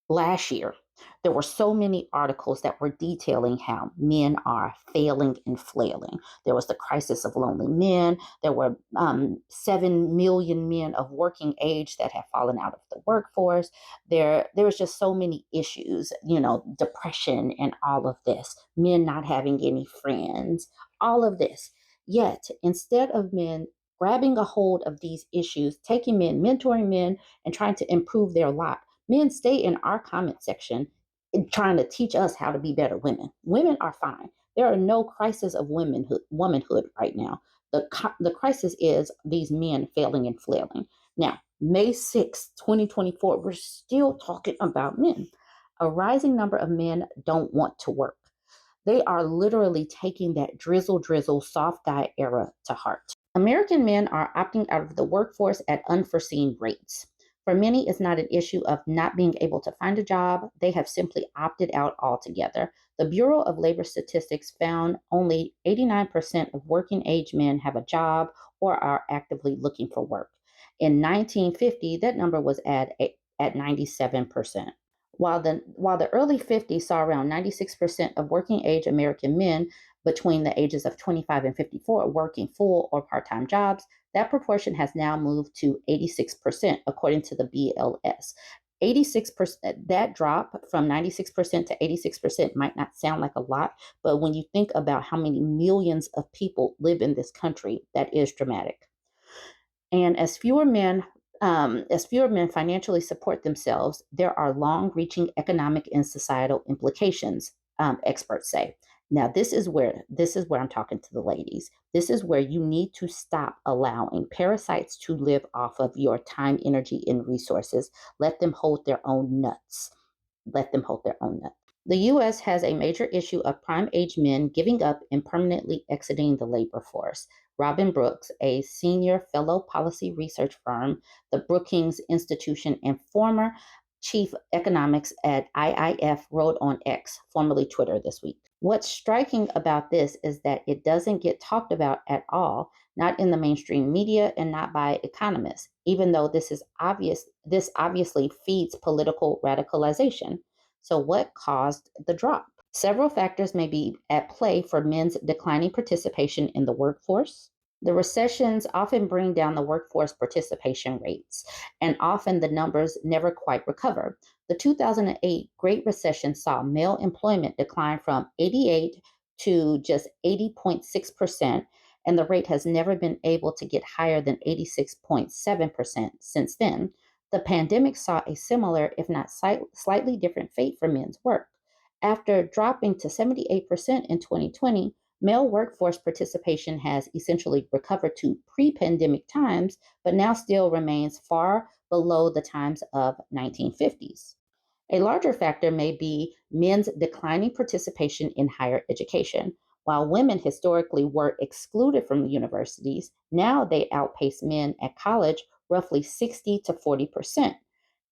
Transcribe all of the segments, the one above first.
Last year, there were so many articles that were detailing how men are failing and flailing. There was the crisis of lonely men. There were 7 million men of working age that have fallen out of the workforce. There was just so many issues, depression and all of this, men not having any friends, all of this. Yet, instead of men grabbing a hold of these issues, taking men, mentoring men, and trying to improve their lot, men stay in our comment section trying to teach us how to be better women. Women are fine. There are no crisis of womanhood right now. The crisis is these men failing and flailing. Now, May 6th, 2024, we're still talking about men. A rising number of men don't want to work. They are literally taking that drizzle, soft guy era to heart. American men are opting out of the workforce at unforeseen rates. For many, it's not an issue of not being able to find a job. They have simply opted out altogether. The Bureau of Labor Statistics found only 89% of working age men have a job or are actively looking for work. In 1950, that number was at 97%. While the early 50s saw around 96% of working age American men between the ages of 25 and 54 working full or part-time jobs, that proportion has now moved to 86%, according to the BLS. 86%, that drop from 96% to 86% might not sound like a lot, but when you think about how many millions of people live in this country, that is dramatic. And as fewer men financially support themselves, there are long-reaching economic and societal implications, experts say. Now, this is where I'm talking to the ladies. This is where you need to stop allowing parasites to live off of your time, energy, and resources. Let them hold their own nuts. Let them hold their own nuts. The U.S. has a major issue of prime age men giving up and permanently exiting the labor force. Robin Brooks, a senior fellow policy research firm, the Brookings Institution, and former chief economics at IIF, wrote on X, formerly Twitter, this week. What's striking about this is that it doesn't get talked about at all, not in the mainstream media and not by economists, even though this obviously feeds political radicalization. So what caused the drop? Several factors may be at play for men's declining participation in the workforce. The recessions often bring down the workforce participation rates, and often the numbers never quite recover. The 2008 Great Recession saw male employment decline from 88 to just 80.6%, and the rate has never been able to get higher than 86.7% since then. The pandemic saw a similar, if not slightly different fate for men's work. After dropping to 78% in 2020, male workforce participation has essentially recovered to pre-pandemic times, but now still remains far below the times of 1950s. A larger factor may be men's declining participation in higher education. While women historically were excluded from universities, now they outpace men at college roughly 60 to 40%.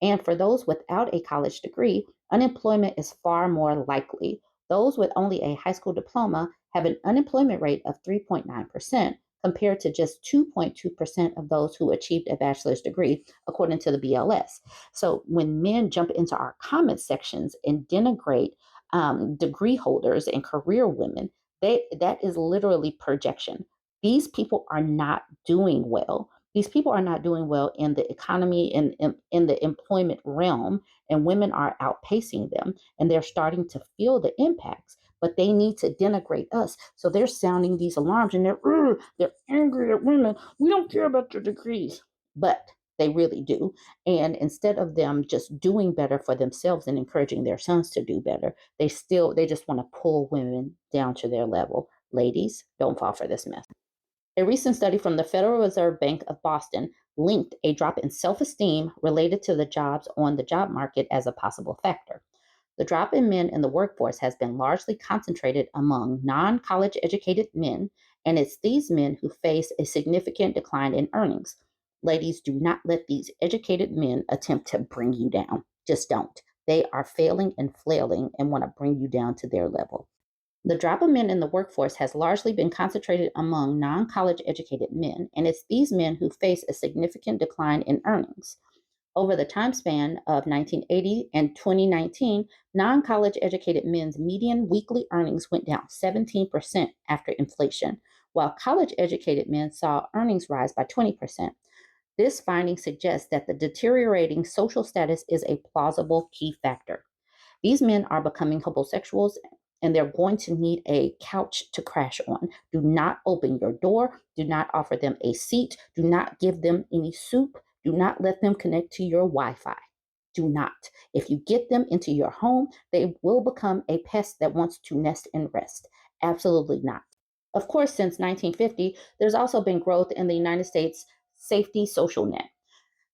And for those without a college degree, unemployment is far more likely. Those with only a high school diploma have an unemployment rate of 3.9% compared to just 2.2% of those who achieved a bachelor's degree, according to the BLS. So when men jump into our comment sections and denigrate degree holders and career women, that is literally projection. These people are not doing well. These people are not doing well in the economy and in the employment realm, and women are outpacing them, and they're starting to feel the impacts. But they need to denigrate us, so they're sounding these alarms, and they're angry at women. We don't care about your degrees, but they really do. And instead of them just doing better for themselves and encouraging their sons to do better, they just want to pull women down to their level. Ladies, don't fall for this mess. A recent study from the Federal Reserve Bank of Boston linked a drop in self-esteem related to the jobs on the job market as a possible factor. The drop in men in the workforce has been largely concentrated among non-college educated men, and it's these men who face a significant decline in earnings. Ladies, do not let these educated men attempt to bring you down. Just don't. They are failing and flailing and want to bring you down to their level. The drop of men in the workforce has largely been concentrated among non-college educated men, and it's these men who face a significant decline in earnings. Over the time span of 1980 and 2019, non college educated men's median weekly earnings went down 17% after inflation, while college educated men saw earnings rise by 20%. This finding suggests that the deteriorating social status is a plausible key factor. These men are becoming homosexuals and they're going to need a couch to crash on. Do not open your door. Do not offer them a seat. Do not give them any soup. Do not let them connect to your Wi Fi. Do not. If you get them into your home, they will become a pest that wants to nest and rest. Absolutely not. Of course, since 1950, there's also been growth in the United States safety social net.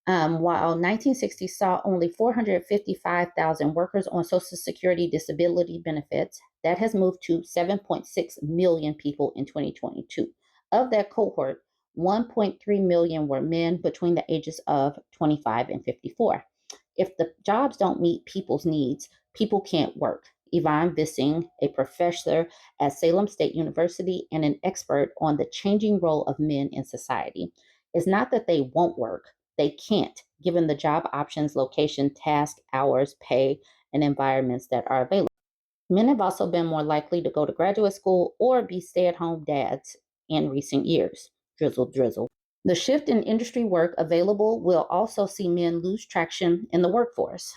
While 1960 saw only 455,000 workers on Social Security disability benefits, that has moved to 7.6 million people in 2022. Of that cohort, 1.3 million were men between the ages of 25 and 54. If the jobs don't meet people's needs, people can't work. Yvonne Vissing, a professor at Salem State University and an expert on the changing role of men in society. It's not that they won't work, they can't, given the job options, location, task, hours, pay, and environments that are available. Men have also been more likely to go to graduate school or be stay at home dads in recent years. Drizzle, drizzle. The shift in industry work available will also see men lose traction in the workforce.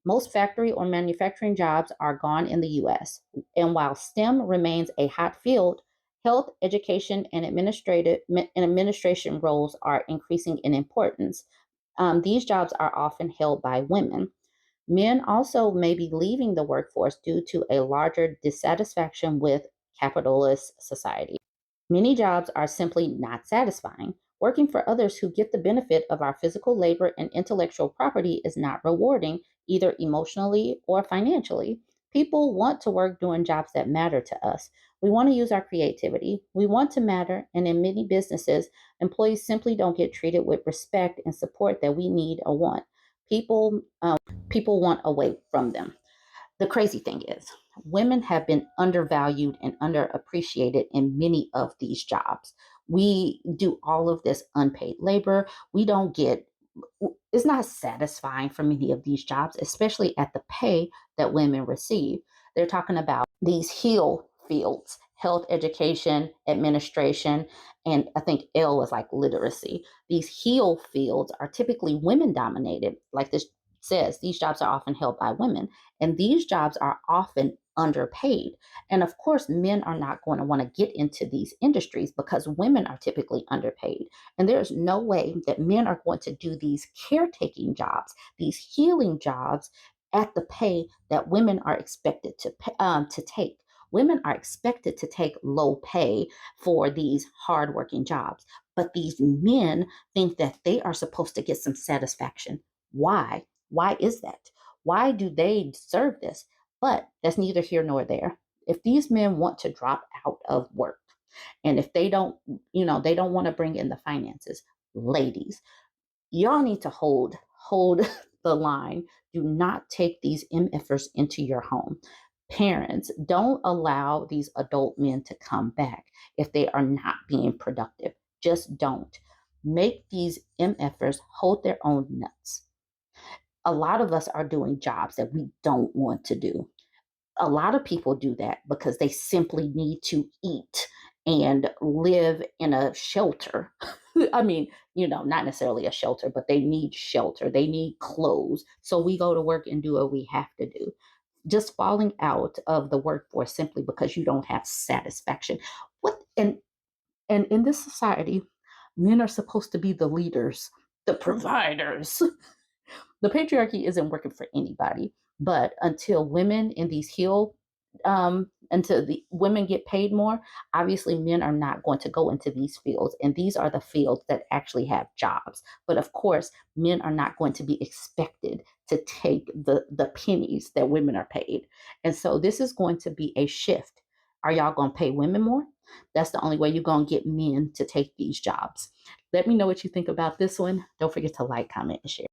Most factory or manufacturing jobs are gone in the US. And while STEM remains a hot field, health, education, and administration roles are increasing in importance. These jobs are often held by women. Men also may be leaving the workforce due to a larger dissatisfaction with capitalist society. Many jobs are simply not satisfying. Working for others who get the benefit of our physical labor and intellectual property is not rewarding, either emotionally or financially. People want to work doing jobs that matter to us. We want to use our creativity. We want to matter. And in many businesses, employees simply don't get treated with respect and support that we need or want. People want away from them. The crazy thing is, women have been undervalued and underappreciated in many of these jobs. We do all of this unpaid labor. We don't get, it's not satisfying for many of these jobs, especially at the pay that women receive. They're talking about these heal fields, health, education, administration, and I think L is like literacy. These heal fields are typically women dominated, like this says, these jobs are often held by women, and these jobs are often underpaid. And of course, men are not going to want to get into these industries because women are typically underpaid. And there's no way that men are going to do these caretaking jobs, these healing jobs at the pay that women are expected to take. Women are expected to take low pay for these hardworking jobs, but these men think that they are supposed to get some satisfaction. Why? Why is that? Why do they deserve this? But that's neither here nor there. If these men want to drop out of work and if they don't, they don't want to bring in the finances, ladies, y'all need to hold the line. Do not take these MFers into your home. Parents, don't allow these adult men to come back if they are not being productive. Just don't. Make these MFers hold their own nuts. A lot of us are doing jobs that we don't want to do. A lot of people do that because they simply need to eat and live in a shelter. I mean, not necessarily a shelter, but they need shelter. They need clothes. So we go to work and do what we have to do. Just falling out of the workforce simply because you don't have satisfaction. What and in this society, men are supposed to be the leaders, the providers. The patriarchy isn't working for anybody. But until women in these until the women get paid more, obviously men are not going to go into these fields. And these are the fields that actually have jobs. But of course, men are not going to be expected to take the pennies that women are paid. And so this is going to be a shift. Are y'all going to pay women more? That's the only way you're going to get men to take these jobs. Let me know what you think about this one. Don't forget to like, comment, and share.